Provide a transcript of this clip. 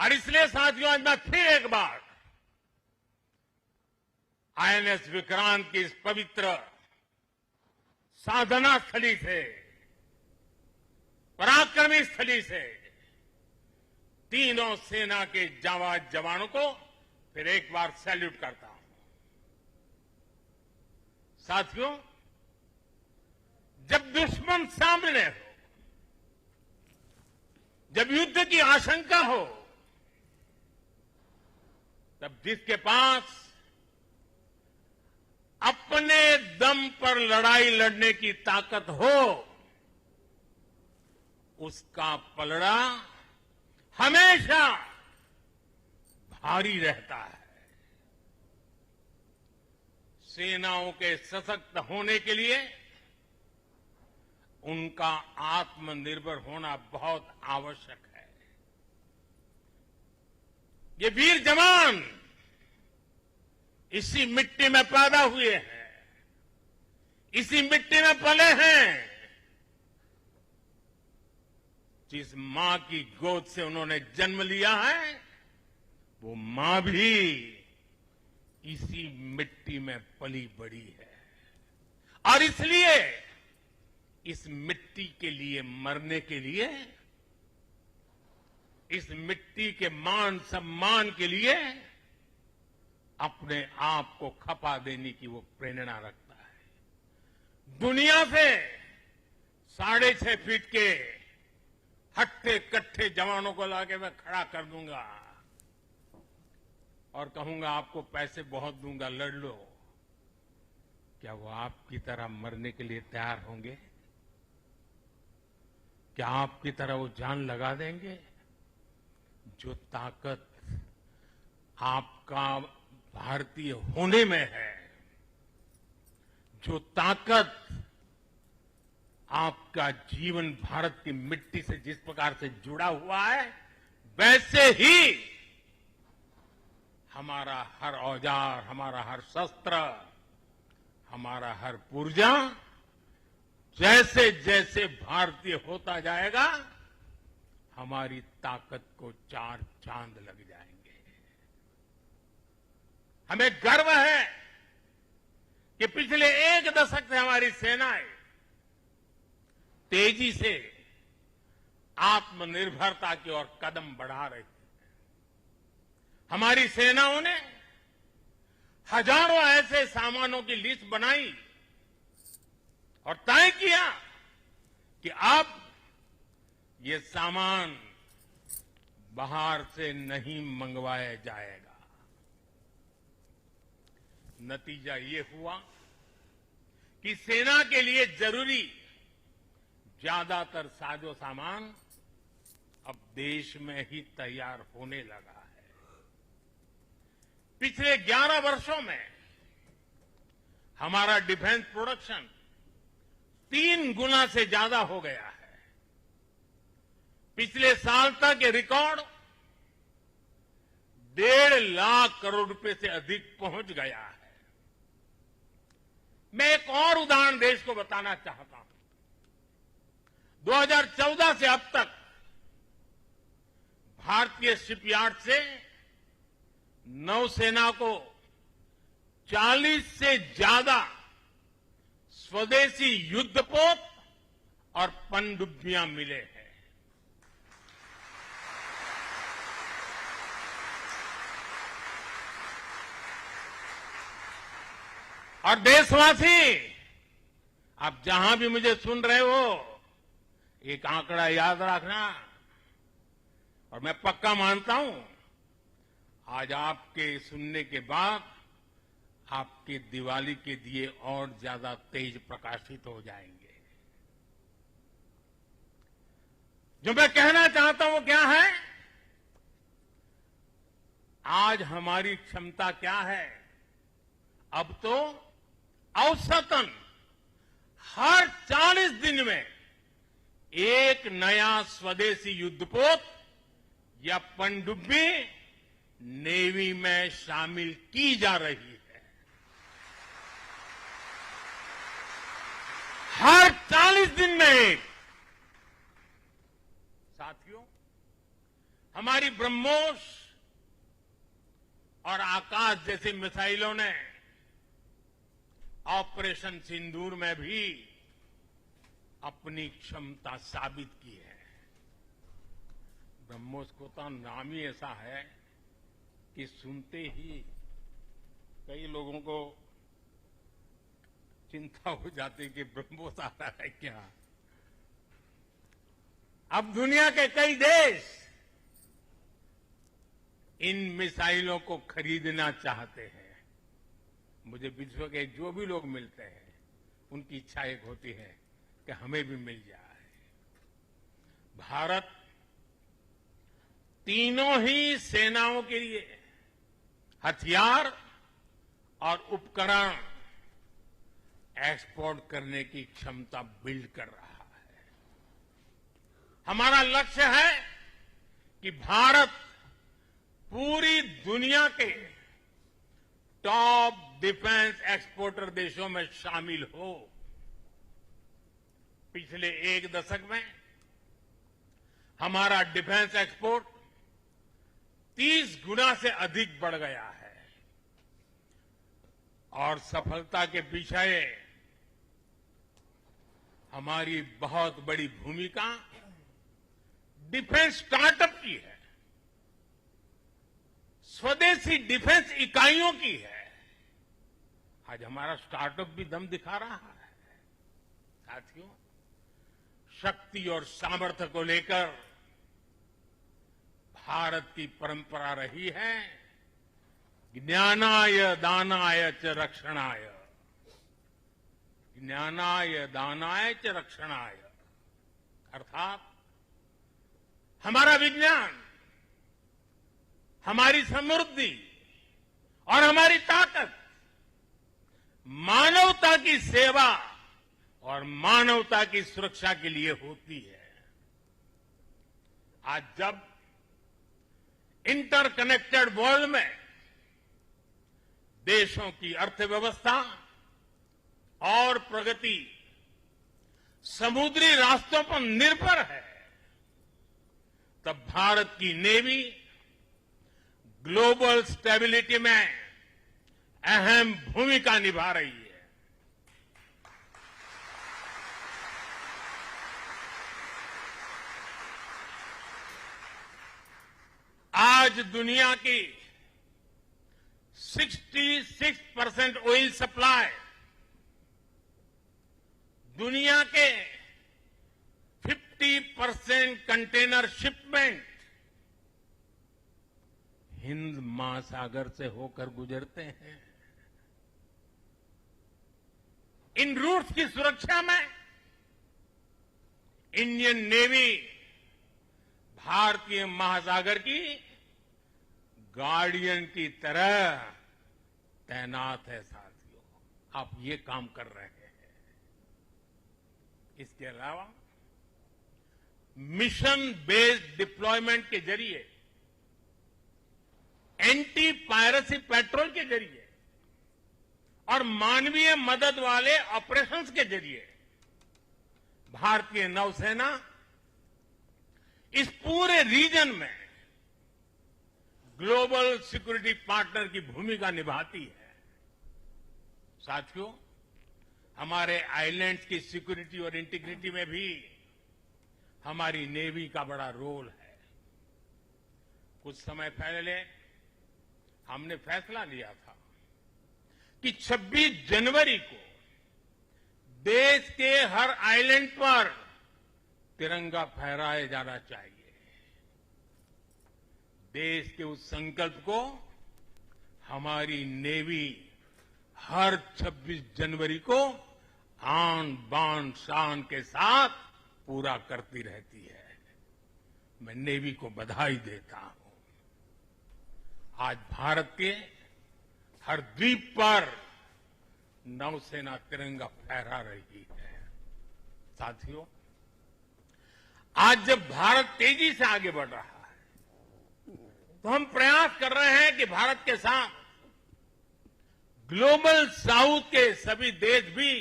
और इसलिए साथियों आज मैं फिर एक बार आईएनएस विक्रांत की इस पवित्र साधना स्थली से, पराक्रमी स्थली से तीनों सेना के जाबाज जवानों को फिर एक बार सैल्यूट करता हूं। साथियों, जब दुश्मन सामने हो, जब युद्ध की आशंका हो, तब जिसके पास अपने दम पर लड़ाई लड़ने की ताकत हो, उसका पलड़ा हमेशा भारी रहता है। सेनाओं के सशक्त होने के लिए उनका आत्मनिर्भर होना बहुत आवश्यक है। ये वीर जवान इसी मिट्टी में पैदा हुए हैं, इसी मिट्टी में पले हैं। जिस मां की गोद से उन्होंने जन्म लिया है, वो मां भी इसी मिट्टी में पली बड़ी है। और इसलिए इस मिट्टी के लिए मरने के लिए, इस मिट्टी के मान सम्मान के लिए अपने आप को खपा देने की वो प्रेरणा रखता है। दुनिया से 6.5 फीट के हट्टे कट्टे जवानों को लाके मैं खड़ा कर दूंगा और कहूंगा आपको पैसे बहुत दूंगा, लड़ लो। क्या वो आपकी तरह मरने के लिए तैयार होंगे? क्या आपकी तरह वो जान लगा देंगे? जो ताकत आपका भारतीय होने में है, जो ताकत आपका जीवन भारत की मिट्टी से जिस प्रकार से जुड़ा हुआ है, वैसे ही हमारा हर औजार, हमारा हर शस्त्र, हमारा हर पुर्जा जैसे जैसे भारतीय होता जाएगा, हमारी ताकत को 4 चांद लग जाएंगे। हमें गर्व है कि पिछले 1 दशक से हमारी सेनाएं तेजी से आत्मनिर्भरता की ओर कदम बढ़ा रही है। हमारी सेनाओं ने हजारों ऐसे सामानों की लिस्ट बनाई और तय किया कि अब ये सामान बाहर से नहीं मंगवाया जाएगा। नतीजा ये हुआ कि सेना के लिए जरूरी ज्यादातर साजो सामान अब देश में ही तैयार होने लगा है। पिछले 11 वर्षों में हमारा डिफेंस प्रोडक्शन 3 गुना से ज्यादा हो गया है। पिछले साल तक ये रिकॉर्ड 1.5 लाख करोड़ रुपए से अधिक पहुंच गया है। मैं एक और उदाहरण देश को बताना चाहता हूं। 2014 से अब तक भारतीय शिपयार्ड से नौसेना को 40 से ज्यादा स्वदेशी युद्धपोत और पनडुब्बियां मिले हैं। और देशवासी, आप जहां भी मुझे सुन रहे हो, एक आंकड़ा याद रखना। और मैं पक्का मानता हूं, आज आपके सुनने के बाद आपके दिवाली के दिए और ज्यादा तेज प्रकाशित हो जाएंगे। जो मैं कहना चाहता हूं वो क्या है? आज हमारी क्षमता क्या है? अब तो औसतन हर 40 दिन में एक नया स्वदेशी युद्धपोत या पनडुब्बी नेवी में शामिल की जा रही है। हर 40 दिन में एक। साथियों, हमारी ब्रह्मोस और आकाश जैसी मिसाइलों ने ऑपरेशन सिंदूर में भी अपनी क्षमता साबित की है। ब्रह्मोस को तो नाम ही ऐसा है कि सुनते ही कई लोगों को चिंता हो जाती कि ब्रह्मोस आ रहा है क्या। अब दुनिया के कई देश इन मिसाइलों को खरीदना चाहते हैं। मुझे विश्व के जो भी लोग मिलते हैं उनकी इच्छा एक होती है कि हमें भी मिल जाए। भारत तीनों ही सेनाओं के लिए हथियार और उपकरण एक्सपोर्ट करने की क्षमता बिल्ड कर रहा है। हमारा लक्ष्य है कि भारत पूरी दुनिया के टॉप डिफेंस एक्सपोर्टर देशों में शामिल हो। पिछले एक दशक में हमारा डिफेंस एक्सपोर्ट 30 गुना से अधिक बढ़ गया है और सफलता के पीछे हमारी बहुत बड़ी भूमिका डिफेंस स्टार्टअप की है, स्वदेशी डिफेंस इकाइयों की है। आज हमारा स्टार्टअप भी दम दिखा रहा है। साथियों, शक्ति और सामर्थ्य को लेकर भारत की परंपरा रही है ज्ञानाय दानाय च रक्षणाय, ज्ञानाय दानाय च रक्षणाय। अर्थात हमारा विज्ञान, हमारी समृद्धि और हमारी ताकत मानवता की सेवा और मानवता की सुरक्षा के लिए होती है। आज जब इंटरकनेक्टेड वर्ल्ड में देशों की अर्थव्यवस्था और प्रगति समुद्री रास्तों पर निर्भर है, तब भारत की नेवी ग्लोबल स्टेबिलिटी में अहम भूमिका निभा रही है। आज दुनिया की 66% ऑयल सप्लाई, दुनिया के 50% कंटेनर शिपमेंट हिंद महासागर से होकर गुजरते हैं। इन रूट्स की सुरक्षा में इंडियन नेवी भारतीय महासागर की गार्डियन की तरह तैनात है। साथियों, आप ये काम कर रहे हैं। इसके अलावा मिशन बेस्ड डिप्लॉयमेंट के जरिए, एंटी पायरेसी पेट्रोल के जरिए और मानवीय मदद वाले ऑपरेशंस के जरिए भारतीय नौसेना इस पूरे रीजन में ग्लोबल सिक्योरिटी पार्टनर की भूमिका निभाती है। साथियों, हमारे आइलैंड्स की सिक्योरिटी और इंटीग्रिटी में भी हमारी नेवी का बड़ा रोल है। कुछ समय पहले हमने फैसला लिया था कि 26 जनवरी को देश के हर आइलैंड पर तिरंगा फहराया जाना चाहिए। देश के उस संकल्प को हमारी नेवी हर 26 जनवरी को आन बान शान के साथ पूरा करती रहती है। मैं नेवी को बधाई देता हूं। आज भारत के हर द्वीप पर नौसेना तिरंगा फहरा रही है। साथियों, आज जब भारत तेजी से आगे बढ़ रहा है तो हम प्रयास कर रहे हैं कि भारत के साथ ग्लोबल साउथ के सभी देश भी